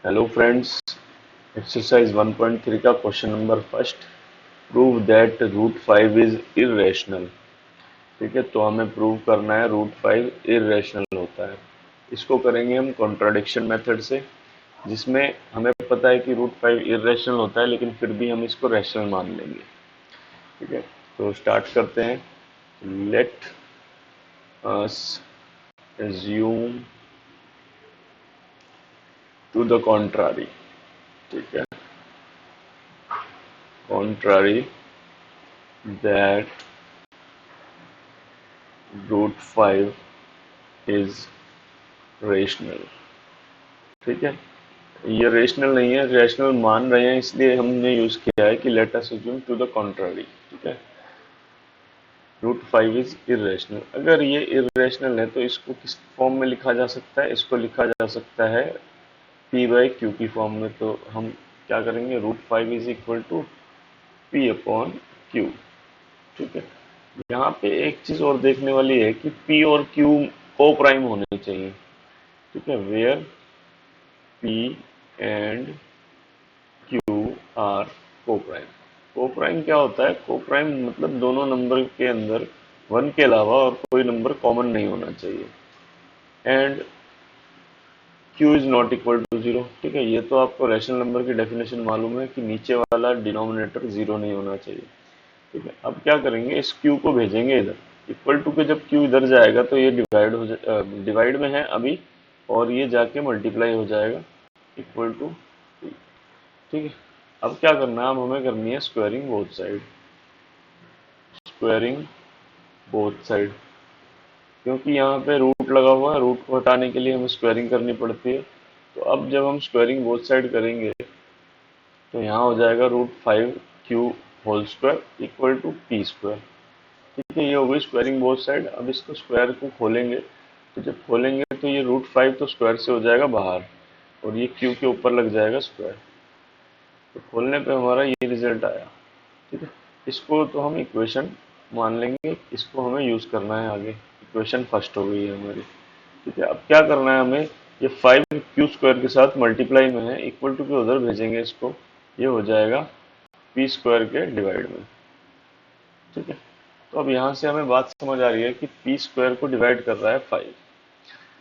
Hello friends, exercise 1.3 का question number first, prove that root 5 is irrational. ठीक है, तो हमें प्रूव करना है रूट 5 इर्रेशनल होता है। इसको करेंगे हम कॉन्ट्राडिक्शन मेथड से, जिसमें हमें पता है कि रूट 5 इर्रेशनल होता है, लेकिन फिर भी हम इसको रैशनल मान लेंगे। ठीक है, तो स्टार्ट करते हैं। Let us assume to the contrary. ठीक है, contrary that root 5 is rational. ठीक है, ये रेशनल नहीं है, रेशनल मान रहे हैं, इसलिए हमने यूज किया है कि let us assume to the contrary. ठीक है, रूट 5 इज इरेशनल। अगर ये इरेशनल है तो इसको किस फॉर्म में लिखा जा सकता है? इसको लिखा जा सकता है p बाई क्यू की फॉर्म में। तो हम क्या करेंगे, root 5 is equal to p upon q. ठीक है, यहाँ पे एक चीज और देखने वाली है कि p और q को प्राइम होने चाहिए। ठीक है, where p and q are coprime. Coprime क्या होता है? कोप्राइम मतलब दोनों नंबर के अंदर 1 के अलावा और कोई नंबर कॉमन नहीं होना चाहिए। And q is not equal to 0। ठीक है, ये तो आपको रैशनल नंबर की डेफिनेशन मालूम है कि नीचे वाला डिनोमिनेटर 0 नहीं होना चाहिए। ठीक है, अब क्या करेंगे, इस q को भेजेंगे इधर। इक्वल टू के जब q इधर जाएगा तो ये डिवाइड में है अभी, और ये जाके मल्टीप्लाई हो जाएगा इक्वल टू। ठीक है, अब क्या करना है, अब हमें करनी है squaring both side. Squaring both side, क्योंकि यहाँ पे रूट लगा हुआ है, रूट को हटाने के लिए हमें स्क्वायरिंग करनी पड़ती है। तो अब जब हम स्क्वायरिंग बोथ साइड करेंगे तो यहाँ हो जाएगा root 5 q whole square equal to p square. ठीक है, ये हो गई स्क्वायरिंग बोथ साइड। अब इसको स्क्वायर को खोलेंगे, तो जब खोलेंगे तो ये रूट 5 तो स्क्वायर से हो जाएगा बाहर, और ये q के ऊपर लग जाएगा स्क्वायर। तो खोलने पे हमारा ये रिजल्ट आया। ठीक है, इसको तो हम इक्वेशन मान लेंगे, इसको हमें यूज करना है आगे। इक्वेशन फर्स्ट हो गई है हमारी। ठीक है, अब क्या करना है हमें, ये 5 क्यू स्क्वायर के साथ मल्टीप्लाई में है, इक्वल टू के उधर भेजेंगे इसको, ये हो जाएगा पी स्क्वायर के डिवाइड में। ठीक है, तो अब यहाँ से हमें बात समझ आ रही है कि पी स्क्वायर को डिवाइड कर रहा है 5।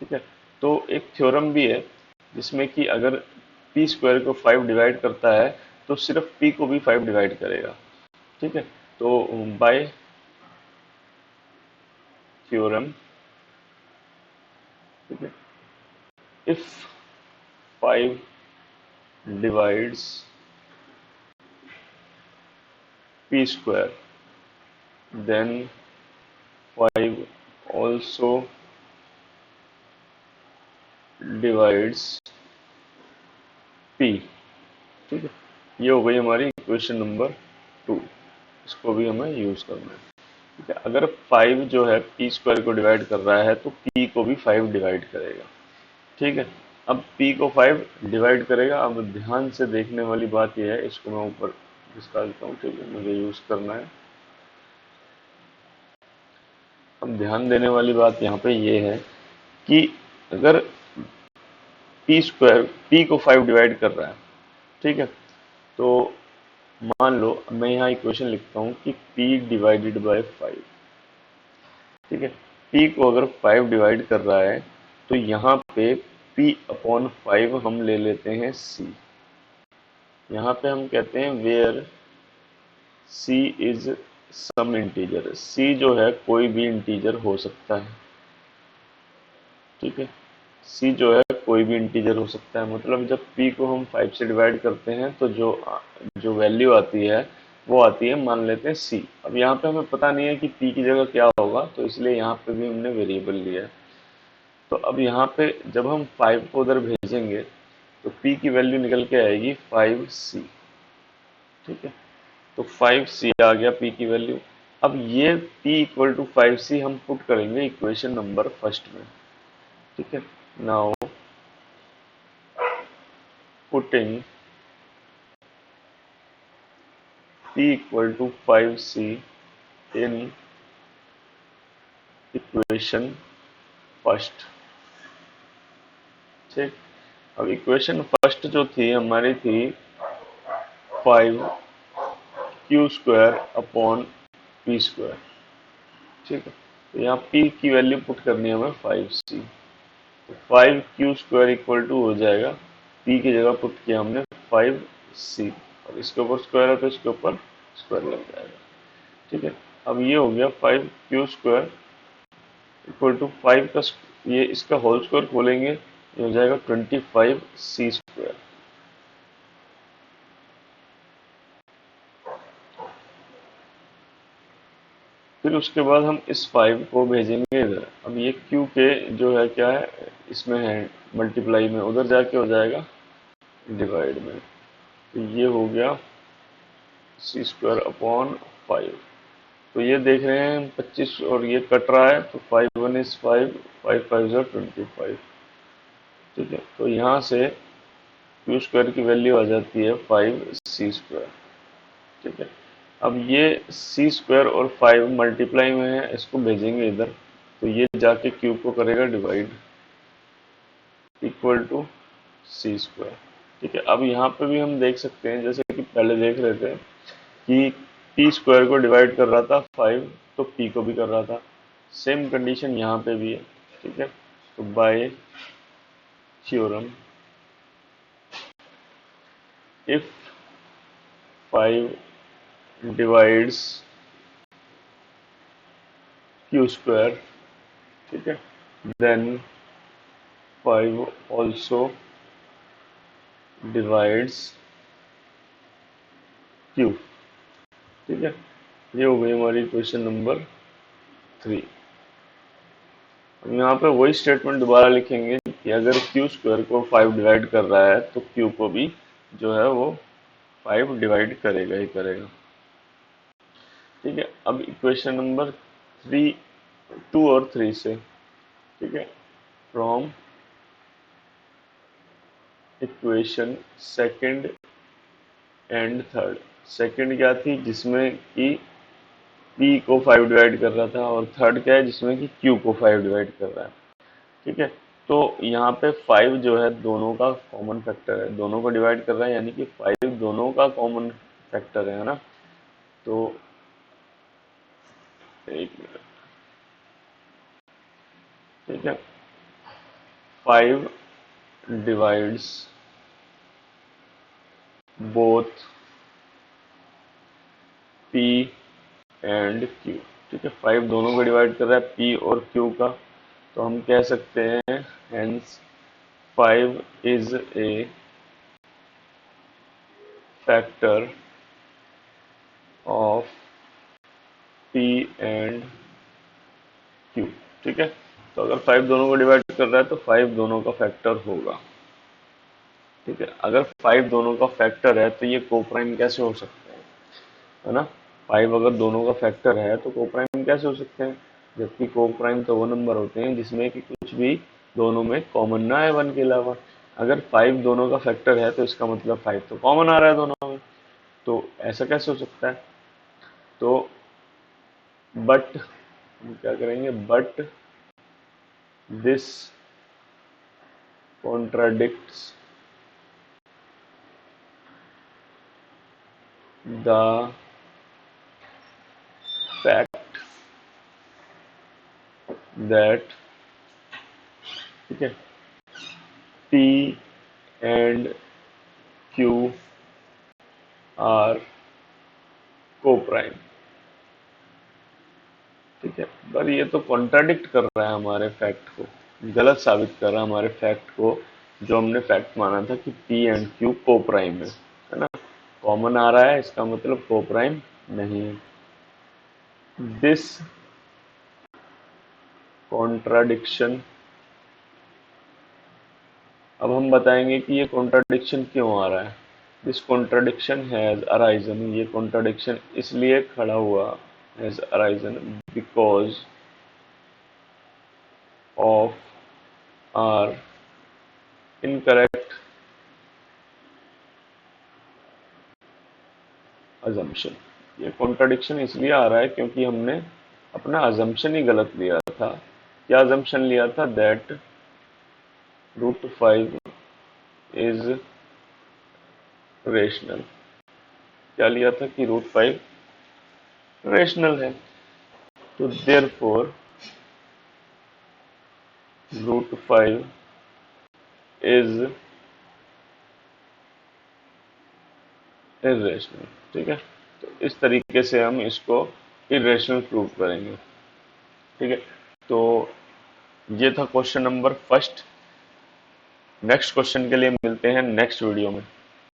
ठीक है, तो एक थ्योरम भी है जिसमें कि अगर पी स्क्वायर को 5 डिवाइड करता है तो सिर्फ पी को भी 5 डिवाइड करेगा। ठीक है, तो बाय थ्योरम, ठीक है, if 5 divides p square, then 5 also divides p। ठीक है, ये हो गई हमारी इक्वेशन नंबर 2। इसको भी हमें यूज करना है। ठीक है, अगर 5 जो है पी स्क्वायर को डिवाइड कर रहा है तो p को भी 5 डिवाइड करेगा। ठीक है, अब p को 5 डिवाइड करेगा। अब ध्यान से देखने वाली बात यह है, इसको मैं ऊपर खिसका देता हूँ। ठीक है, मुझे यूज करना है। अब ध्यान देने वाली बात यहाँ पे ये है कि अगर पी स्क्वायर पी को 5 डिवाइड कर रहा है, ठीक है, तो मान लो मैं यहाँ इक्वेशन लिखता हूँ कि p डिवाइडेड बाय 5। ठीक है, p को अगर 5 डिवाइड कर रहा है तो यहाँ पे p अपॉन 5 हम ले लेते हैं c। यहाँ पे हम कहते हैं where c is some integer. c जो है कोई भी इंटीजर हो सकता है। ठीक है, c जो है कोई भी इंटीजर हो सकता है। मतलब जब p को हम 5 से डिवाइड करते हैं तो जो जो वैल्यू आती है वो आती है, मान लेते हैं c। अब यहाँ पे हमें पता नहीं है कि p की जगह क्या होगा, तो इसलिए यहाँ पे भी हमने वेरिएबल लिया है। तो अब यहाँ पे जब हम 5 को उधर भेजेंगे तो p की वैल्यू निकल के आएगी 5c। ठीक है, तो 5c आ गया p की वैल्यू। अब ये p इक्वल टू 5c हम पुट करेंगे इक्वेशन नंबर फर्स्ट में। ठीक है, now putting p equal to 5c in equation first। ठीक, अब इक्वेशन फर्स्ट जो थी हमारी थी 5 q² अपॉन p²। ठीक है, तो यहाँ p की वैल्यू पुट करनी है हमें 5c। तो 5q² इक्वल टू हो जाएगा, p की जगह पुट किया हमने 5c, और इसके ऊपर स्क्वायर है तो इसके ऊपर स्क्वायर लग जाएगा। ठीक है, अब ये हो गया 5q² इक्वल टू 5 का ये इसका होल स्क्वायर खोलेंगे, ये हो जाएगा 25c²। फिर उसके बाद हम इस 5 को भेजेंगे इधर। अब ये q के जो है क्या है, इसमें है मल्टीप्लाई में, उधर जाके हो जाएगा डिवाइड में। तो ये हो गया c² अपॉन 5। तो ये देख रहे हैं 25 और ये कट रहा है, तो 5 1 इज 5, 5 5 ज़ा 25। ठीक है, तो यहाँ से q² की वैल्यू आ जाती है 5c²। ठीक है, अब ये c² और 5 मल्टीप्लाई में है, इसको भेजेंगे इधर, तो ये जाके q को करेगा डिवाइड, इक्वल टू c²। ठीक है, अब यहाँ पे भी हम देख सकते हैं, जैसे कि पहले देख रहे थे कि p² को डिवाइड कर रहा था 5, तो p को भी कर रहा था। सेम कंडीशन यहाँ पे भी है। ठीक है, तो bye theorem if 5 divides q², ठीक है, देन 5 ऑल्सो डिवाइड्स q। ठीक है, ये हो गई हमारी क्वेश्चन नंबर 3। हम यहाँ पे वही स्टेटमेंट दोबारा लिखेंगे कि अगर q² को 5 डिवाइड कर रहा है तो q को भी जो है वो 5 डिवाइड करेगा ही करेगा। ठीक है, अब इक्वेशन नंबर 3, 2 और 3 से, ठीक है, from equation second and third. Second क्या थी, जिसमें कि p को 5 डिवाइड कर रहा था, और थर्ड क्या है, जिसमें कि q को 5 डिवाइड कर रहा है। ठीक है, तो यहाँ पे 5 जो है दोनों का कॉमन फैक्टर है, दोनों को डिवाइड कर रहा है, यानी कि 5 दोनों का कॉमन फैक्टर है ना। तो एक मिनट, ठीक है, 5 divides both p and q। ठीक है, 5 दोनों को डिवाइड कर रहा है, p और q का। तो हम कह सकते हैं hence 5 is a factor of p and q। ठीक है, तो अगर 5 दोनों को डिवाइड कर रहा है तो 5 दोनों का फैक्टर होगा। ठीक है, अगर 5 दोनों का फैक्टर है तो ये कोप्राइम कैसे हो सकते हैं, है ना। 5 अगर दोनों का फैक्टर है तो कोप्राइम कैसे हो सकते हैं, जबकि कोप्राइम तो वो नंबर होते हैं जिसमें कि कुछ भी दोनों में कॉमन ना है 1 के अलावा। अगर 5 दोनों का फैक्टर है तो इसका मतलब 5 तो कॉमन आ रहा है दोनों में, तो ऐसा कैसे हो सकता है। तो बट हम क्या करेंगे, but this contradicts the fact that, ठीक है, P and Q are coprime. ठीक है, पर ये तो कॉन्ट्राडिक्ट कर रहा है हमारे फैक्ट को, गलत साबित कर रहा है हमारे फैक्ट को, जो हमने फैक्ट माना था कि P एंड Q कोप्राइम है ना। कॉमन आ रहा है, इसका मतलब कोप्राइम नहीं है। दिस कॉन्ट्राडिक्शन, अब हम बताएंगे कि ये कॉन्ट्राडिक्शन क्यों आ रहा है। दिस कॉन्ट्राडिक्शन हैज अराइजन, ये कॉन्ट्राडिक्शन इसलिए खड़ा हुआ, has arisen because of our incorrect assumption. ये कॉन्ट्राडिक्शन इसलिए आ रहा है क्योंकि हमने अपना अजम्पशन ही गलत लिया था। क्या अजम्पशन लिया था, दैट √5 इज रेशनल। क्या लिया था कि √5 रेशनल है, तो देयरफॉर √5 इज इरेशनल। ठीक है, तो इस तरीके से हम इसको इरेशनल प्रूव करेंगे। ठीक है, तो ये था question number first. Next question के लिए मिलते हैं नेक्स्ट वीडियो में।